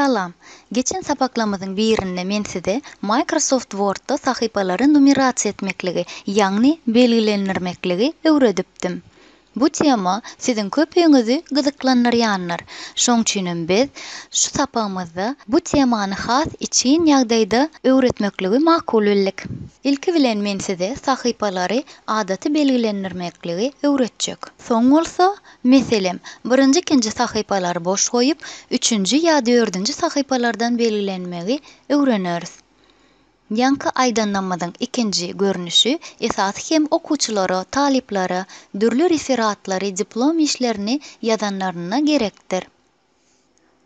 Salam. Geçen sapaklamyzyň birinde men size Microsoft Word'da sahypalary numerasiýa etmekligi, ýagny belgilendirmekligi öwredipdim. Bu tema sizin köpüňizi gyzyklandyrýanlar. Şoň üçin biz şu sapamyzda bu temany has için ýagdaýda öwretmekligi makul bildik. İlki bilen men size sahypalary adaty belgilendirmekligi öwretjek. Soň bolsa, meselem, birinji, ikinji sahypalary boş goýup, üçüncü ýa dördüncü sahypalardan belgilenmegi öwreneriz. Ýanky aýdandamadyň ikinji görnüşi esas hem okuwçylara, taliplara, dürli referatlary, diplom işlerini ýazanlaryna gerekdir.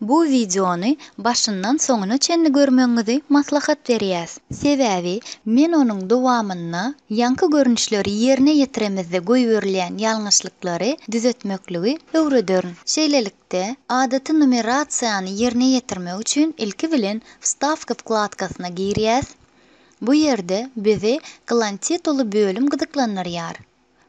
Bu videony başyndan soňuna çenli görmeňizi maslahat berýäs. Sebäbi men onuň dowamyna ýanky görnüşleri ýerine ýetiremizde goýberilýän ýalňyşlyklary düzeltmekligi öwrederim. Şeýlelikde adaty numerasiýany ýerine ýetirmek üçin ilki bilen Wstavka wkladkasyna girýäs. Bu ýerde bizi klan titulu bölüm gyzyklanyrýar.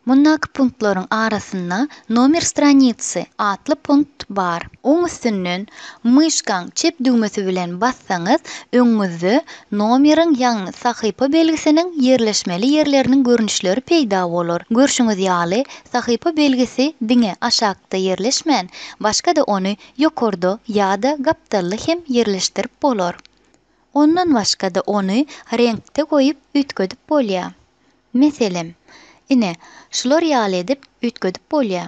Mundaky punktlaryň arasynda nomer stranicy atly punkt bar. Oň üstünden myşkaň çep düğmesi bilen bassaňyz öňüňizde nomeriň ýagny sahypa belgisiniň ýerleşmeli ýerleriniň görnüşleri peýda bolar. Görşüňiz ýaly sahypa belgisi diňe aşakda ýerleşmän, başga da ony ýokarda ýa-da gapdally hem ýerleşdirip bolar. Ondan başga da ony renkde goýup ütgedip bolýar. Meselem, ine şular ýaly edip ütgedip bolýar.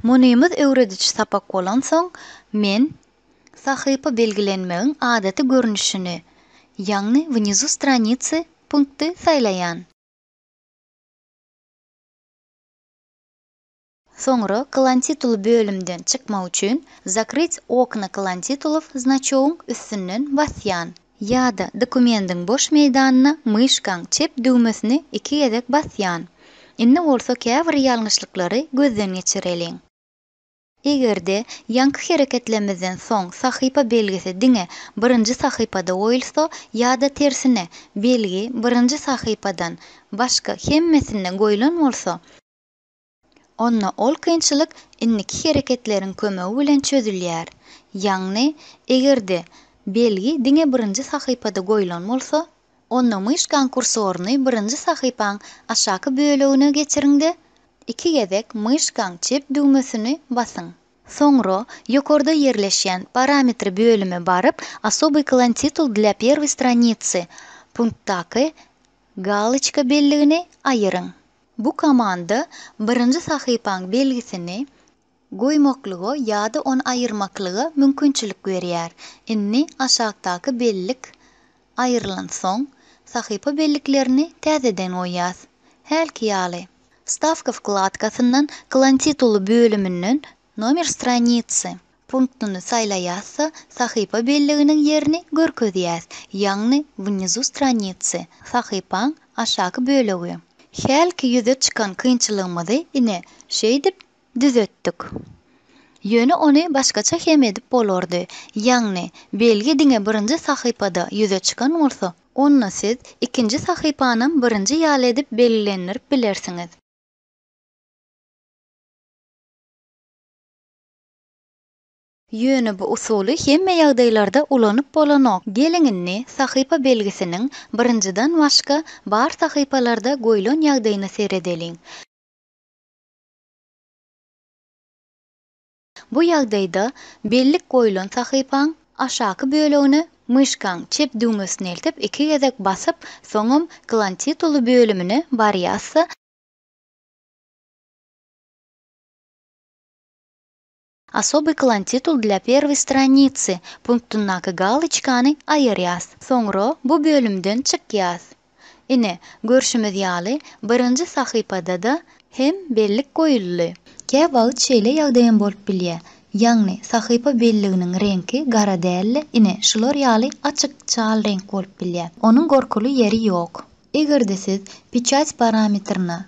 Munymy öwredici sapak bolan soň men sahypa belgilenmegiň adaty görnüşini, ýagny внизу stranicy punkty saýlaýan. Soňra klan titulu bölümden çykmak üçin закрыть окна klan titulов значогуň üstünden basýan. Ýa-da dokumentin boş meýdanyna myşkaň çep düğmesini iki gezek basýan. Indi bolsa käbir ýalňyşlyklary gözden geçireliň. Egerde ýanky hereketlemizden soň sahypa belgisi diňe birinji sahypada goýulsa ýa-da tersine belgi birinji sahypadan başga hemmesine goýulan bolsa, onda ol kynçylyk inniki hereketleriň kömegi bilen çözülýär. Ýagny egerde belgi diňe birinji sahypada goýulan bolsa, onda myşkaň kursoryny birinji sahypaň aşaky bölegine geçiriňde iki gezek myşkaň çep düğmesini basyň. Soňra ýokarda ýerleşýän parametr bölüme baryp особый клан титул для первой страницы punktdaky галочка belligini aýyryň. Bu komanda birinji sahypaň belgisini goýmaklyga ýa-da onu aýyrmaklyga mümkinçilik berýär. Inni aşagdaky bellik aýrylan soň sahypa belliklerini täzeden goýýas. Helki ýaly. Wstavka wkladkasyndan klan titulu bölümünden nomer stranicy punktunu saýlaýasa sahypa belliginiň ýerini görkezýäs. Ýagny внизу stranicy sahypaň aşaky bölegi. Helki ýüze çykan kynçylygymyzy ine şeýdip düzeltdik. Ýöne ony başgaça hem edip bolardy. Ýagny belgi diňe birinji sahypada ýüze çykan bolsa, onu siz ikinji sahypanyň birinji ýaly edip belgilendirip bilersiňiz. Ýöne bu usuly hemme ýagdaýlarda ulanyp bolanok. Geliňini sahypa belgisiniň birinjiden başga bar sahypalarda goýulan ýagdaýyna seredeliň. Bu ýagdaýda bellik goýulan sahypaň aşaky bölegine myşkaň çep düğmesini eltip iki gezek basyp soňam klan titulu bölümine barýasa особый клан титул для первой страницы punktundaky галочканы aýyrýas. Soňra bu bölümden çykýas. Ine görşümiz ýaly birinji sahypada da hem bellik goýuldy. Käbagt şeýle ýagdaýan bolup bilýär. Ýagny sahypa belliginiň rengi gara däl, ine şular ýaly açyk çal renk bolup bilýär. Onuň gorkuly ýeri ýok. Egerde siz pечать parametryna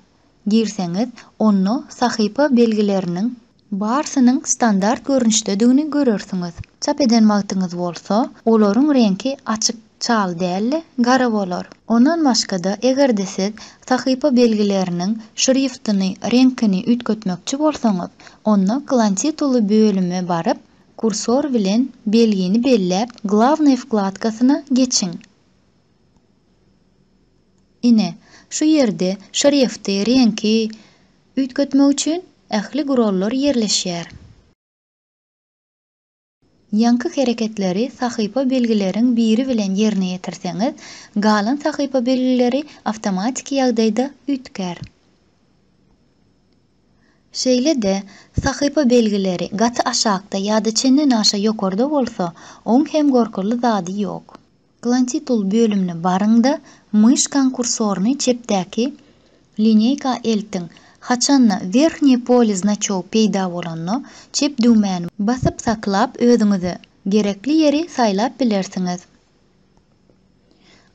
girseňiz, onu sahypa belgileriniň barsynyň standart görnüşdedigini görersiňiz. Çap eden wagtyňyz bolsa, olaryň rengi açyk çal däl, gara bolar. Ondan başga da egerde siz sahypa belgileriniň şriftini, renkini ütgetmekçi bolsaňyz, onu klan titulu bölüme baryp kursor bilen belgini belläp glavnay vkladkasyna geçiň. Ine şu ýerde şrifty, reňki üýtgetmek üçin ähli gurallar ýerleşýär. Ýanky hereketleri sahypa belgileriň biri bilen ýerine ýetirseňiz, galan sahypa belgileri awtomatik ýagdaýda üýtger. Şeýle-de sahypa belgileri gaty aşakda ýa-da çenden aşa ýokarda bolsa, oň hem gorkurly zady ýok. Klantitul bölümine barıňda myşkan kursorny çepdäki lineyka eltiň haçanna верхний поле значок peýda bolanna çep düýmäni basyp saklap özüňizi gerekli ýeri saýlap bilersiňiz.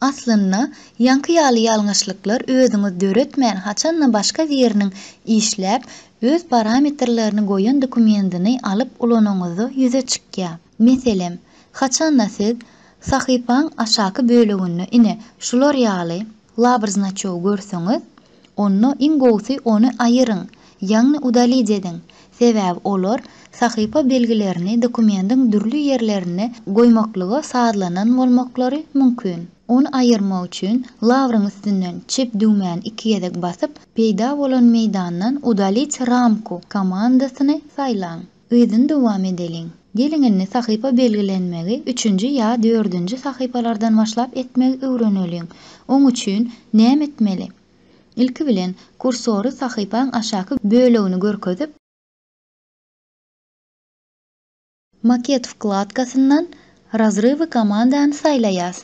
Aslynda ýanky ýaly ýalňyşlyklar özüňiz döretmän haçanna başga ýeriniň işläp öz parametrlerini goýan dokumentini alyp ulanyňyzy ýüze çykýar. Meselem, haçanna siz sahypaň aşaky bölegini ine şular ýaly labr значок görseňiz, onu ingowsy onu aýyryň, ýagny udalить ediň. Sebäbi olar sahypa belgilerini dokumentin dürli ýerlerine goýmaklyga sadlanan bolmaklary mümkin. Onu aýyrmak üçin lavryň üstünden çep düýmäni iki ýedek basyp peýda bolan meýdandan udalить рамку komandasyny saýlaň. Öýdün dowam edeliň. Geliňini sahypa belgilenmegi 3-nji ýa 4-nji sahypalardan başlap etmegi öwreneliň. Oň üçin näme etmeli? İlki bilen kursory sahypaň aşaky bölegini görkezip maket vkladkasyndan razrywy komandany saýlaýas.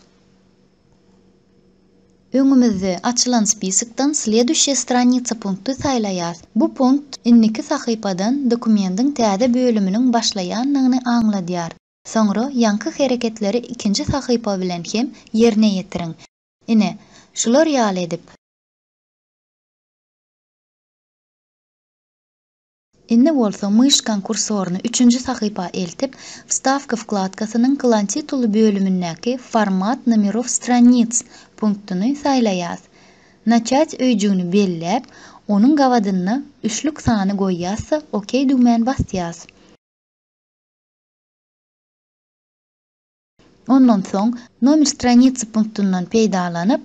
Öňümizde açylan spiskdan следующая страница punkty saýlaýas. Bu punkt inniki sahypadan dokumentin täze bölüminiň başlaýanlygyny aňladýar. Soňra ýanky hereketleri ikinji sahypa bilen hem ýerine ýetiriň. Ine şular ýaly edip Inne bolsa myşkan kursorny 3-nji sahypa eltip, вставка vkladkasynyň klan titulu bölümindäki format номеров страниц punktyny saýlaýas. Начать öýjüni belläp, onuň gawadyna üçlük sany goýýasy, okey düýmäni basýas. Ondan soň nomer страницы punktundan peýdalanyp,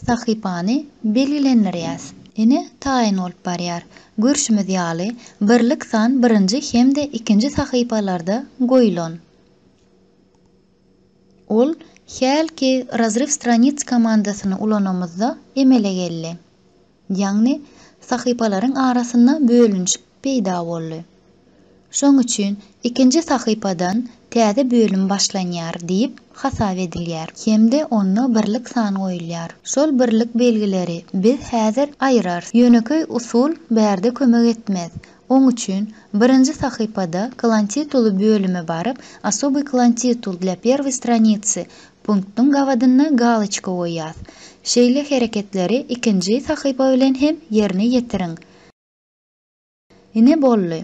sahypany belgilendirýäs. Ine taýin bolup barýar. Görüşimiz ýaly birlik san birinji hemde ikinji sahypalarda goýulan. Ol helki razryw stranic komandasyny ulanamyzda emele geldi. Ýagny sahypalaryň arasynda bölünçik peýda boldy. Şoň üçin ikinji sahypadan täze bölüm başlanýar diýip hasap edilýär. Hemde onu birlik sany goýulýar. Şol birlik belgileri biz häzir aýyrar. Ýöneköy usul bärde kömek etmez. Oň üçin birinji sahypada klan titulu bölüme baryp, особый клан титул для первой страницы punktun gawadyna галочка goýýas. Şeýle hereketleri ikinji sahypa bilen hem ýerine ýetiriň. Ine bolly.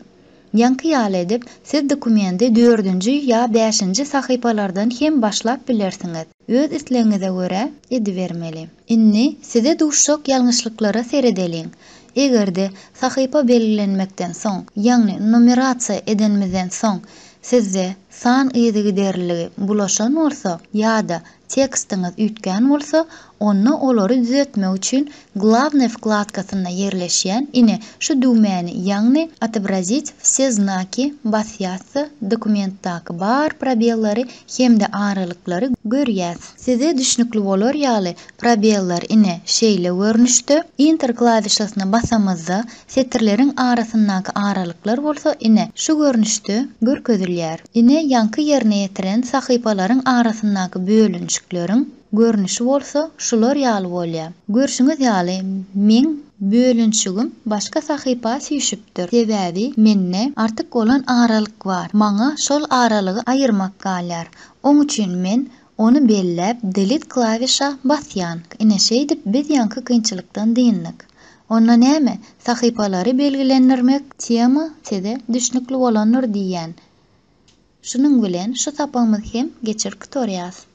Ýanky ýaly edip, siz dokumenti 4-nji ýa 5-nji sahypalardan hem başlap bilersiňiz. Öz isleňize görä edibermeli. Inni size duşşok ýalňyşlyklara seredeliň. Egerde sahypa belgilenmekden soň, ýagny numerasiýa edenmizden soň sizde san ýygy derligi bulaşan bolsa ýa-da tekstiňiz üýtgän bolsa, onu olary düzeltmek üçin главный вкладкаsyna ýerleşýän ine şu düýmäni ýagny отобразить все знаки basýasy dokumentdaky bar probellary hemde aralyklary görýäs. Size düşnükli bolar ýaly probellar ine şeýle görnüşde enter klavişasyna basamyzda setirleriň arasyndaky aralyklar bolsa ine şu görnüşde görkezilýär. Ine ýanky ýerine ýetiren sahypalaryň arasyndaky bölünçikleriň görnüşi bolsa şular ýaly bolýar. Görüşiňiz ýaly men bölünçigim başga sahypa süýşipdir. Sebäbi menne artyk bolan aralyk bar. Maňa şol aralygy aýyrmak galýar. Oň üçin men onu belläp delete klavişa basýan. Ine şeýdip biz ýanky kynçylykdan diýindik. Onda näme? Sahypalary belgilendirmek tema sede düşnükli bolanlar diýen. Şunyň bilen şu tapamyz hem geçirki torýas.